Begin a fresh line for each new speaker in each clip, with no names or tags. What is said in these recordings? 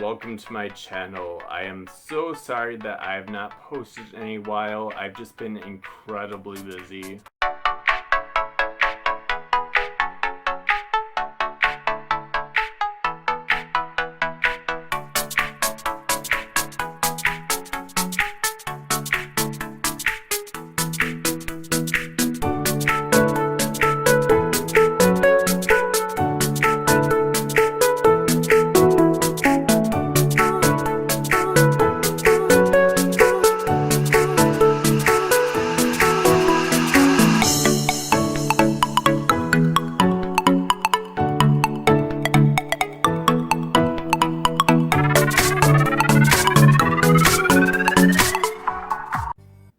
welcome to my channel. I am so sorry that I have not posted in a while. I've just been incredibly busy.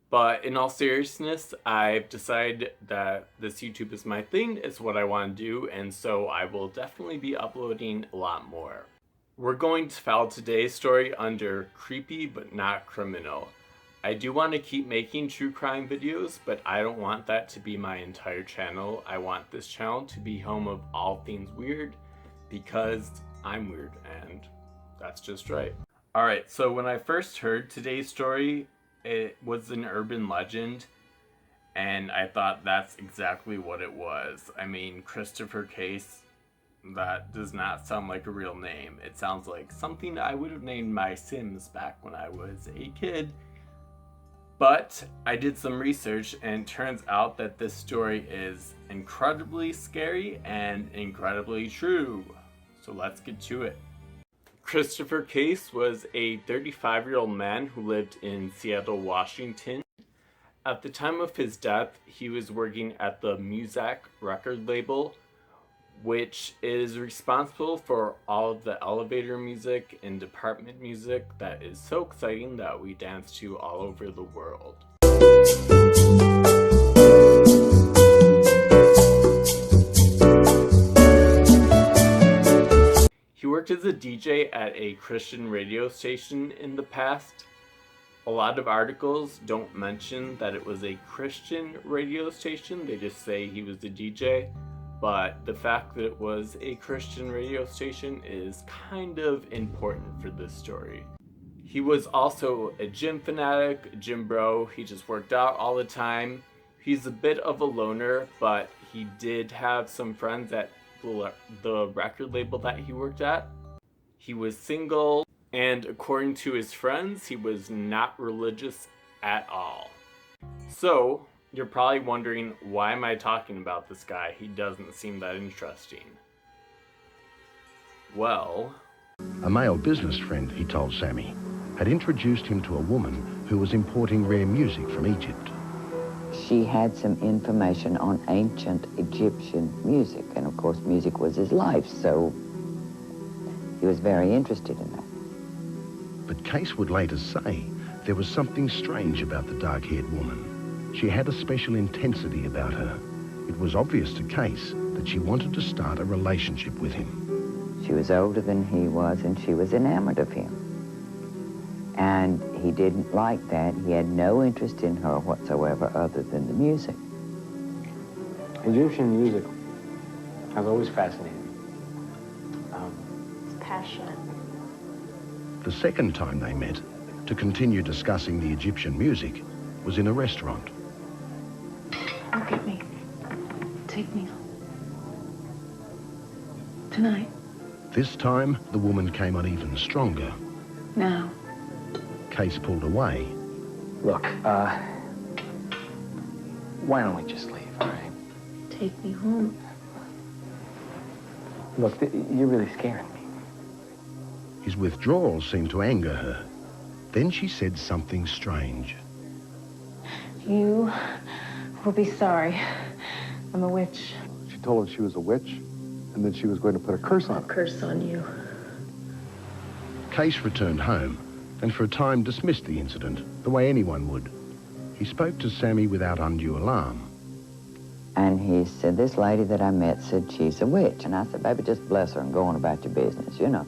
But in all seriousness, I've decided that this YouTube is my thing, it's what I want to do, and so I will definitely be uploading a lot more. We're going to file today's story under creepy but not criminal. I do want to keep making true crime videos, but I don't want that to be my entire channel. I want this channel to be home of all things weird, because I'm weird, and that's just right. Alright, so when I first heard today's story, it was an urban legend, and I thought that's exactly what it was. I mean, Christopher Case, that does not sound like a real name. It sounds like something I would have named my Sims back when I was a kid. But I did some research, and it turns out that this story is incredibly scary and incredibly true. So let's get to it. Christopher Case was a 35-year-old man who lived in Seattle, Washington. At the time of his death, he was working at the Muzak record label, which is responsible for all of the elevator music and department music that is so exciting that we dance to all over the world. He worked as a DJ at a Christian radio station in the past. A lot of articles don't mention that it was a Christian radio station, they just say he was a DJ. But the fact that it was a Christian radio station is kind of important for this story. He was also a gym fanatic, gym bro. He just worked out all the time. He's a bit of a loner, but he did have some friends at the record label that he worked at. He was single, and according to his friends, he was not religious at all. So, you're probably wondering, why am I talking about this guy? He doesn't seem that interesting. Well,
a male business friend, he told Sammy, had introduced him to a woman who was importing rare music from Egypt.
She had some information on ancient Egyptian music, and of course music was his life, so he was very interested in that.
But Case would later say there was something strange about the dark-haired woman. She had a special intensity about her. It was obvious to Case that she wanted to start a relationship with him.
She was older than he was, and she was enamored of him. And he didn't like that. He had no interest in her whatsoever other than the music.
Egyptian music has always fascinated me.
It's passionate.
The second time they met to continue discussing the Egyptian music was in a restaurant.
Look at me. Take me home. Tonight.
This time, the woman came on even stronger.
Now.
Case pulled away.
Look, why don't we just leave, all right?
Take me home.
Look, you're really scaring me.
His withdrawal seemed to anger her. Then she said something strange.
You will be sorry. I'm a witch.
She told her she was a witch, and that she was going to put a curse on her.
Curse on you.
Case returned home, and for a time dismissed the incident the way anyone would. He spoke to Sammy without undue alarm.
And he said, this lady that I met said she's a witch. And I said, baby, just bless her and go on about your business, you know.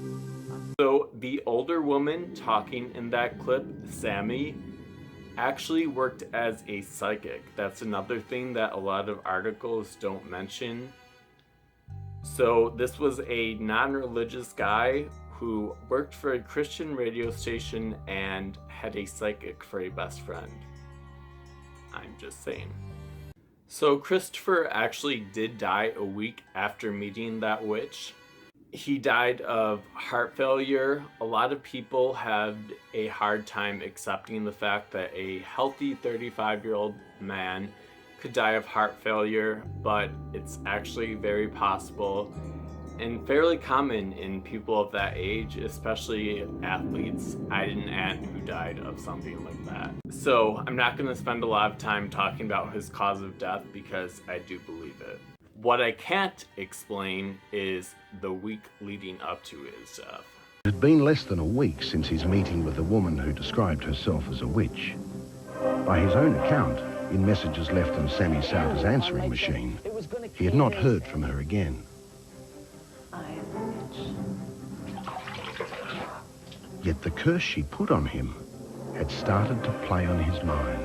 so the older woman talking in that clip, Sammy, actually worked as a psychic. That's another thing that a lot of articles don't mention. So this was a non-religious guy who worked for a Christian radio station and had a psychic for a best friend. I'm just saying. So Christopher actually did die a week after meeting that witch. He died of heart failure. A lot of people had a hard time accepting the fact that a healthy 35-year-old man could die of heart failure, but it's actually very possible and fairly common in people of that age, especially athletes. I had an aunt who died of something like that. So I'm not going to spend a lot of time talking about his cause of death because I do believe it. What I can't explain is the week leading up to his death.
It had been less than a week since his meeting with the woman who described herself as a witch. By his own account, in messages left on Sammy Sauter's answering machine, he had not heard from her again. Yet the curse she put on him had started to play on his mind.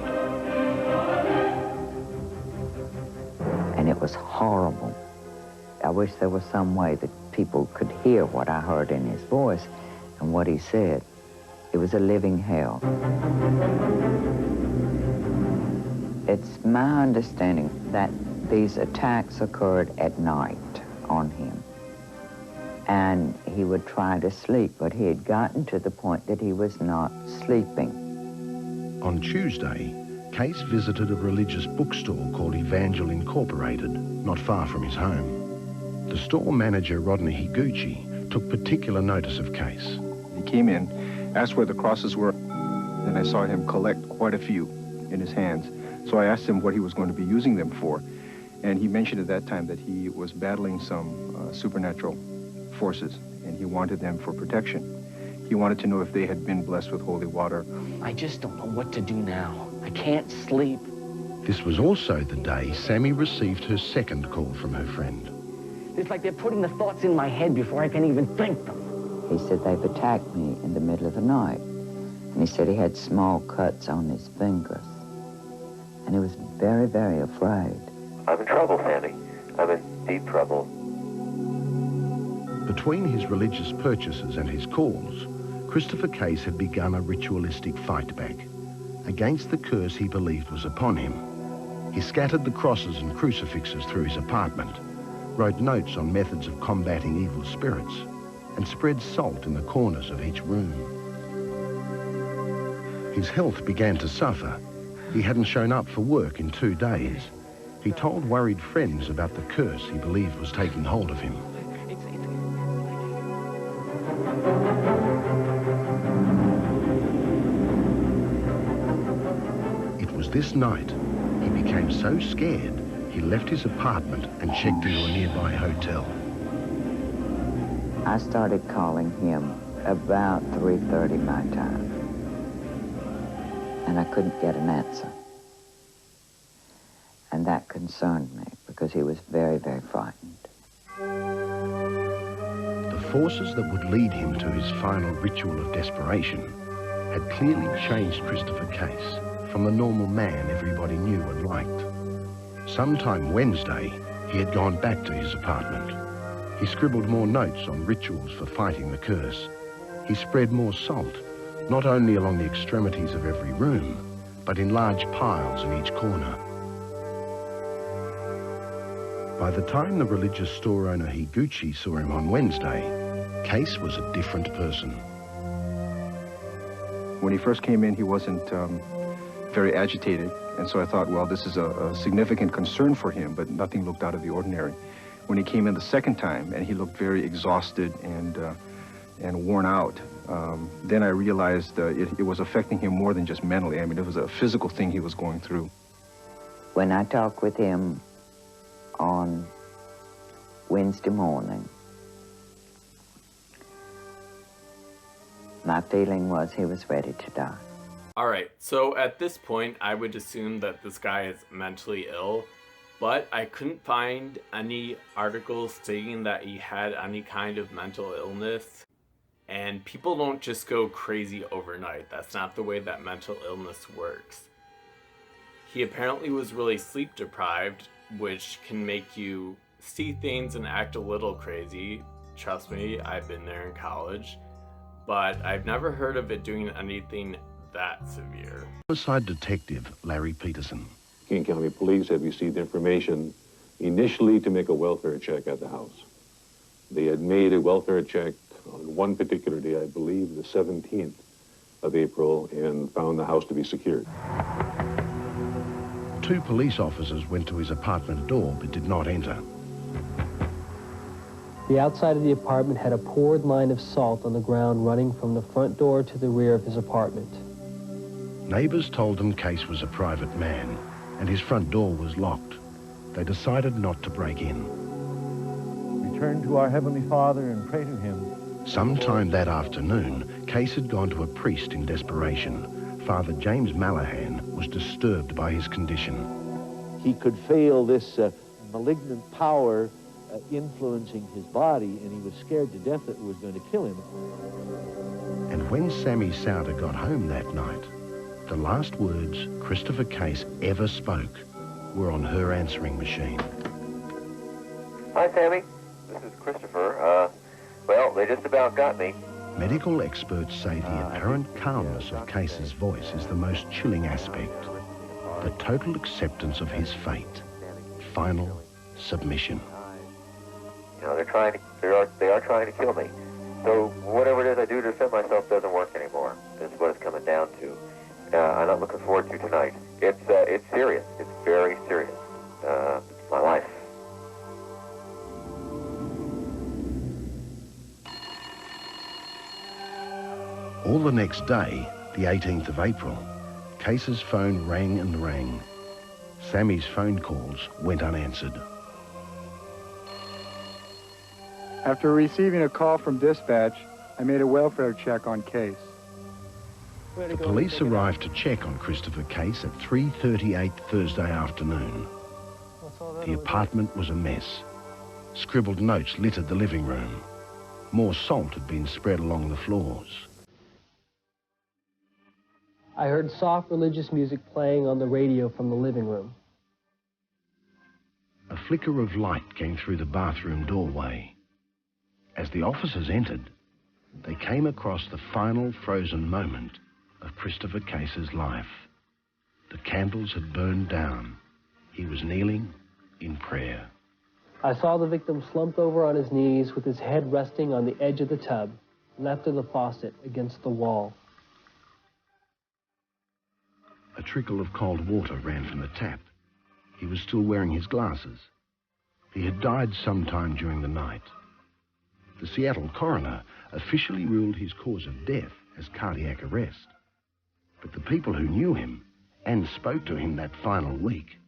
And it was horrible. I wish there was some way that people could hear what I heard in his voice and what he said. It was a living hell. It's my understanding that these attacks occurred at night on him. And he would try to sleep, but he had gotten to the point that he was not sleeping.
On Tuesday, Case visited a religious bookstore called Evangel Incorporated, not far from his home. The store manager, Rodney Higuchi, took particular notice of Case.
He came in, asked where the crosses were, and I saw him collect quite a few in his hands. So I asked him what he was going to be using them for, and he mentioned at that time that he was battling some supernatural forces, and he wanted them for protection. He wanted to know if they had been blessed with holy water.
I just don't know what to do now. I can't sleep.
This was also the day Sammy received her second call from her friend.
It's like they're putting the thoughts in my head before I can even think them.
He said they've attacked me in the middle of the night. And he said he had small cuts on his fingers. And he was very, very afraid.
I'm in trouble, Sammy. I'm in deep trouble.
Between his religious purchases and his calls, Christopher Case had begun a ritualistic fight back against the curse he believed was upon him. He scattered the crosses and crucifixes through his apartment, wrote notes on methods of combating evil spirits, and spread salt in the corners of each room. His health began to suffer. He hadn't shown up for work in 2 days. He told worried friends about the curse he believed was taking hold of him. It was this night he became so scared he left his apartment and checked into a nearby hotel.
I started calling him about 3:30 my time. And I couldn't get an answer. And that concerned me because he was very, very frightened.
The forces that would lead him to his final ritual of desperation had clearly changed Christopher Case from the normal man everybody knew and liked. Sometime Wednesday, he had gone back to his apartment. He scribbled more notes on rituals for fighting the curse. He spread more salt, not only along the extremities of every room, but in large piles in each corner. By the time the religious store owner Higuchi saw him on Wednesday, Case was a different person.
When he first came in, he wasn't very agitated, and so I thought, well, this is a significant concern for him, but nothing looked out of the ordinary. When he came in the second time, and he looked very exhausted and worn out, then I realized it was affecting him more than just mentally. I mean, it was a physical thing he was going through.
When I talked with him on Wednesday morning, my feeling was he was ready to die.
Alright, so at this point, I would assume that this guy is mentally ill, but I couldn't find any articles stating that he had any kind of mental illness. And people don't just go crazy overnight. That's not the way that mental illness works. He apparently was really sleep deprived, which can make you see things and act a little crazy. Trust me, I've been there in college. but I've never heard of it doing anything that severe.
Homicide detective Larry Peterson.
King County Police had received information initially to make a welfare check at the house. They had made a welfare check on one particular day, I believe the 17th of April, and found the house to be secured.
2 police officers went to his apartment door but did not enter.
The outside of the apartment had a poured line of salt on the ground running from the front door to the rear of his apartment.
Neighbours told them Case was a private man and his front door was locked. They decided not to break in.
Return to our Heavenly Father and pray to him.
Sometime that afternoon, Case had gone to a priest in desperation. Father James Mallahan was disturbed by his condition.
He could feel this malignant power influencing his body, and he was scared to death that it was going to kill him.
And when Sammy Souter got home that night, the last words Christopher Case ever spoke were on her answering machine.
Hi, Sammy. This is Christopher. Well, they just about got me.
Medical experts say the apparent calmness of Case's voice is the most chilling aspect. The total acceptance of his fate. Final submission.
You know, they are trying to kill me. So whatever it is I do to defend myself doesn't work anymore. This is what it's coming down to. I'm not looking forward to tonight. It's serious. It's very serious. It's my life.
All the next day, the 18th of April, Case's phone rang and rang. Sammy's phone calls went unanswered.
After receiving a call from dispatch, I made a welfare check on Case.
The police arrived to check on Christopher Case at 3:38 Thursday afternoon. The apartment was a mess. Scribbled notes littered the living room. More salt had been spread along the floors.
I heard soft religious music playing on the radio from the living room.
A flicker of light came through the bathroom doorway. As the officers entered, they came across the final frozen moment of Christopher Case's life. The candles had burned down. He was kneeling in prayer.
I saw the victim slumped over on his knees with his head resting on the edge of the tub, left of the faucet against the wall.
A trickle of cold water ran from the tap. He was still wearing his glasses. He had died sometime during the night. The Seattle coroner officially ruled his cause of death as cardiac arrest. But the people who knew him and spoke to him that final week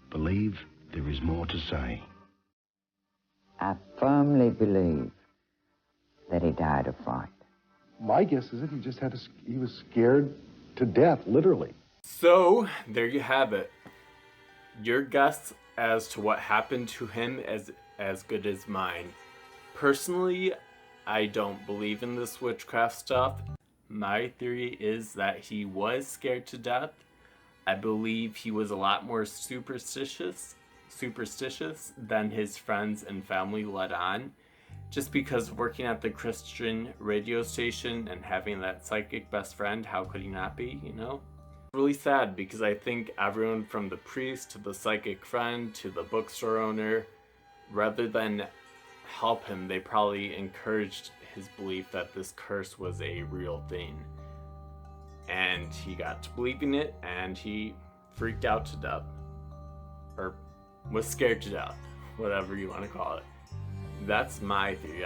believe there is more to say.
I firmly believe that he died of fright.
My guess is that he was scared to death, literally.
So, there you have it. Your guess as to what happened to him is as good as mine. Personally, I don't believe in this witchcraft stuff. My theory is that he was scared to death. I believe he was a lot more superstitious than his friends and family let on. Just because working at the Christian radio station and having that psychic best friend, how could he not be, you know? Really sad because I think everyone from the priest to the psychic friend to the bookstore owner, rather than help him, they probably encouraged his belief that this curse was a real thing. And he got to believing it and he freaked out to death. Or was scared to death, whatever you want to call it. That's my theory.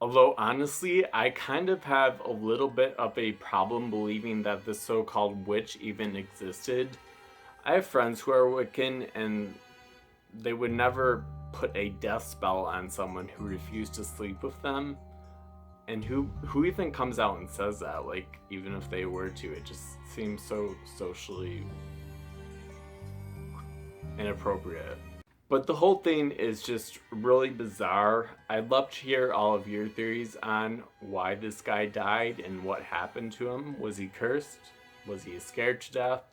Although honestly, I kind of have a little bit of a problem believing that this so-called witch even existed. I have friends who are Wiccan and they would never put a death spell on someone who refused to sleep with them. And who even comes out and says that? Like, even if they were to, it just seems so socially inappropriate. But the whole thing is just really bizarre. I'd love to hear all of your theories on why this guy died and what happened to him. Was he cursed? Was he scared to death?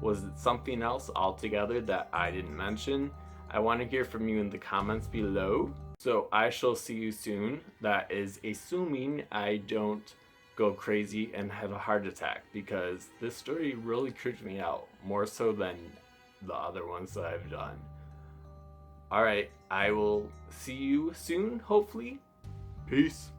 Was it something else altogether that I didn't mention? I want to hear from you in the comments below. So I shall see you soon. That is assuming I don't go crazy and have a heart attack, because this story really creeped me out, more so than the other ones that I've done. Alright, I will see you soon, hopefully. Peace.